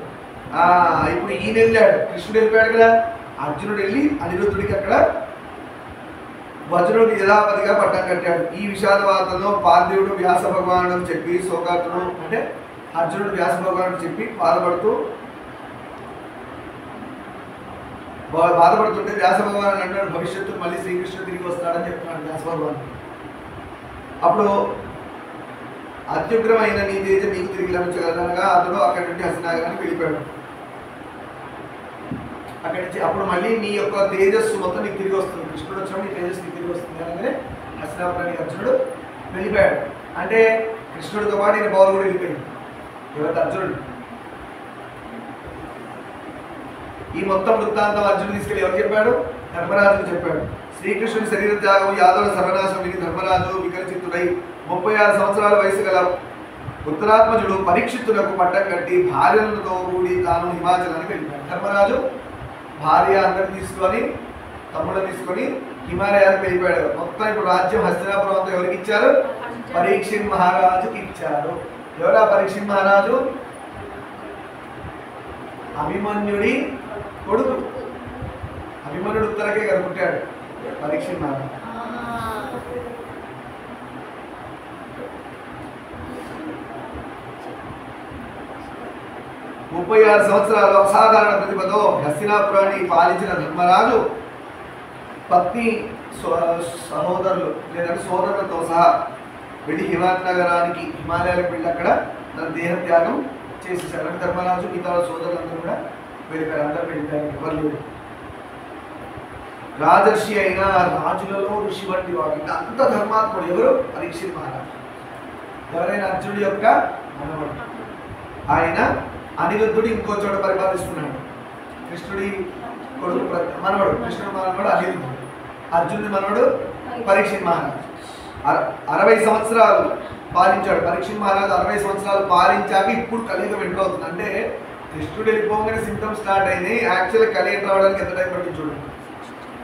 ఇప్పుడు ఈయన వెళ్ళాడు. కృష్ణుడు వెళ్ళిపోయాడు కదా. అర్జునుడు వెళ్ళి అనిరుద్ధుడికి అక్కడ వజ్రుడికి యథాపతిగా పట్టం కట్టాడు. ఈ విషాద వార్తలో పార్థివుడు వ్యాస భగవానుడు చెప్పి శోకాతుడు అంటే అర్జునుడు వ్యాస భగవానుడు చెప్పి బాధపడుతుంటే వ్యాస భగవాను అన్నాడు, భవిష్యత్తు మళ్ళీ శ్రీకృష్ణుడు తిరిగి వస్తాడని చెప్తున్నాడు వ్యాస భగవాను. అప్పుడు అత్యుగ్రమైన నీ తేజ నీకు తిరిగి లభించగలనగా అతడు అక్కడి నుండి హస్తినాగానికి వెళ్ళిపోయాడు. అక్కడి నుంచి అప్పుడు మళ్ళీ నీ యొక్క తేజస్సు మొత్తం నీకు తిరిగి వస్తుంది. కృష్ణుడు వచ్చినప్పుడు నీ తేజస్సు నీకు తిరిగి వస్తుంది అనగానే హస్తినాపురానికి అర్జునుడు వెళ్ళిపోయాడు. అంటే కృష్ణుడితో పాటు ఈయన పౌరుడు కూడా వెళ్ళిపోయింది. ఎవరు? అర్జునుడు. ఈ మొత్తం వృత్తాంతం అర్జునుడు తీసుకెళ్ళి ఎవరు చెప్పాడు? ధర్మరాజుకు చెప్పాడు. శ్రీకృష్ణుడి శరీర త్యాగం యాదవుల సర్వనాశం విని ధర్మరాజు వికలచిత్తుడై 36 సంవత్సరాల వయసు గల ఉత్తరాత్మజుడు పరీక్షిత్తులకు పట్టం కట్టి భార్యలతో కూడి తాను హిమాచలానికి వెళ్ళిపోయాడు. ధర్మరాజు భార్య అందరిని తీసుకొని తమ్ముడు తీసుకొని హిమాలయానికి వెళ్ళిపోయాడు. మొత్తం ఇప్పుడు రాజ్యం హస్తినాపురం అంతా ఎవరికి ఇచ్చారు? పరీక్షిత్ మహారాజుకి ఇచ్చారు. ఎవరా పరీక్షిత్ మహారాజు? అభిమన్యుడి కొడుకు. అభిమన్యుడు ఉత్తరకే కదా పుట్టాడు పరీక్షిత్ మహారాజు. 36 సంవత్సరాలు అసాధారణ ప్రతిభతో హస్తినాపురాన్ని పాలించిన ధర్మరాజు పత్ని సహోదరులు లేదంటే సోదరులతో సహా వెళ్ళి హిమాత్ నగరానికి హిమాలయాలకు వెళ్ళి అక్కడ తన దేహత్యాగం చేసేసారు. అంటే ధర్మరాజు మిగతా సోదరులందరూ కూడా వెళ్ళిపోయారు. అందరూ వెళ్ళిపోయారు. ఎవరు లేరు. రాజర్షి అయిన రాజులలో ఋషి వంటి వాడు ఇంకా అంత ధర్మాత్ముడు ఎవరు? పరీక్షిత్ మహారాజు. ఎవరైనా అర్జునుడి యొక్క మనవడు. ఆయన అనిరుద్ధుడు ఇంకో చోట పరిపాలిస్తున్నాడు. కృష్ణుడి కొడుకు మనవడు, కృష్ణుడు మనవడు అనిరుద్ధుడు. అర్జునుడి మనవడు పరీక్షిత్ మహారాజు. 60 సంవత్సరాలు పాలించాడు. పరీక్షిత్ మహారాజు 60 సంవత్సరాలు పాలించాక ఇప్పుడు కలియుగం ఎంటర్ అవుతుంది. అంటే కృష్ణుడు వెళ్ళిపోగానే సింటమ్స్ స్టార్ట్ అయింది. యాక్చువల్గా కలియుగం రావడానికి ఎంత టైం పట్టింది చూడండి.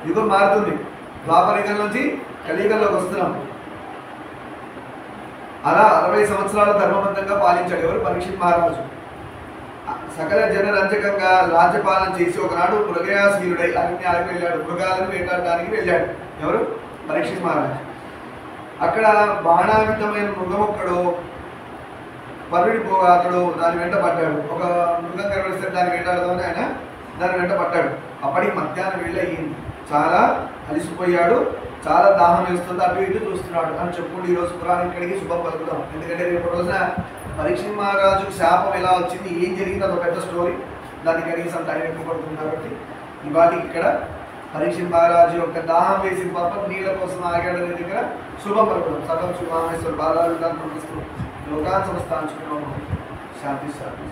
యుగం మారుతుంది. ద్వాపర యుగం నుంచి కలియుగంలోకి వస్తున్నాం. అలా 60 సంవత్సరాలు ధర్మబద్ధంగా పాలించాడు. ఎవరు? పరీక్షిత్ మహారాజు. సకల జనరంజకంగా రాజ్యపాలన చేసి ఒకనాడు మృగయాశీలుడై అరణ్యాలకు వెళ్ళాడు. మృగాలను వేటాడడానికి వెళ్ళాడు. ఎవరు? పరీక్షిత్ మహారాజు. అక్కడ బాణావితమైన మృగం ఒక్కడు పరుడిపోగా అతడు దాని వెంట పడ్డాడు. ఒక మృగం కనిపిస్తే దాన్ని వేటాడదామని ఆయన దాని వెంట పడ్డాడు. అప్పటికి మధ్యాహ్నం వేళ అయ్యింది. చాలా అలిసిపోయాడు. చాలా దాహం వేస్తుంది. అటు ఇటు చూస్తున్నాడు అని చెప్పుకుంటూ ఈరోజు పురాణికుడికి శుభం పలుకుతాం. ఎందుకంటే రేపు రోజున పరీక్షిత్ మహారాజు శాపం ఎలా వచ్చింది, ఏం జరిగింది, అదొక పెద్ద స్టోరీ. దానికి కనీసం టైం ఎక్కువ పడుతుంది. కాబట్టి ఇవాటికి ఇక్కడ పరీక్షిత్ మహారాజు యొక్క దాహం వేసిన పాపం నీళ్ళ కోసం ఆగాడనే దగ్గర శుభం పలుకుతాం. సగం శుభామేశ్వర బాలాలు పంపిస్తూ లోకాన్ సంస్థాంచుకున్నాము. శాంతి శాంతి.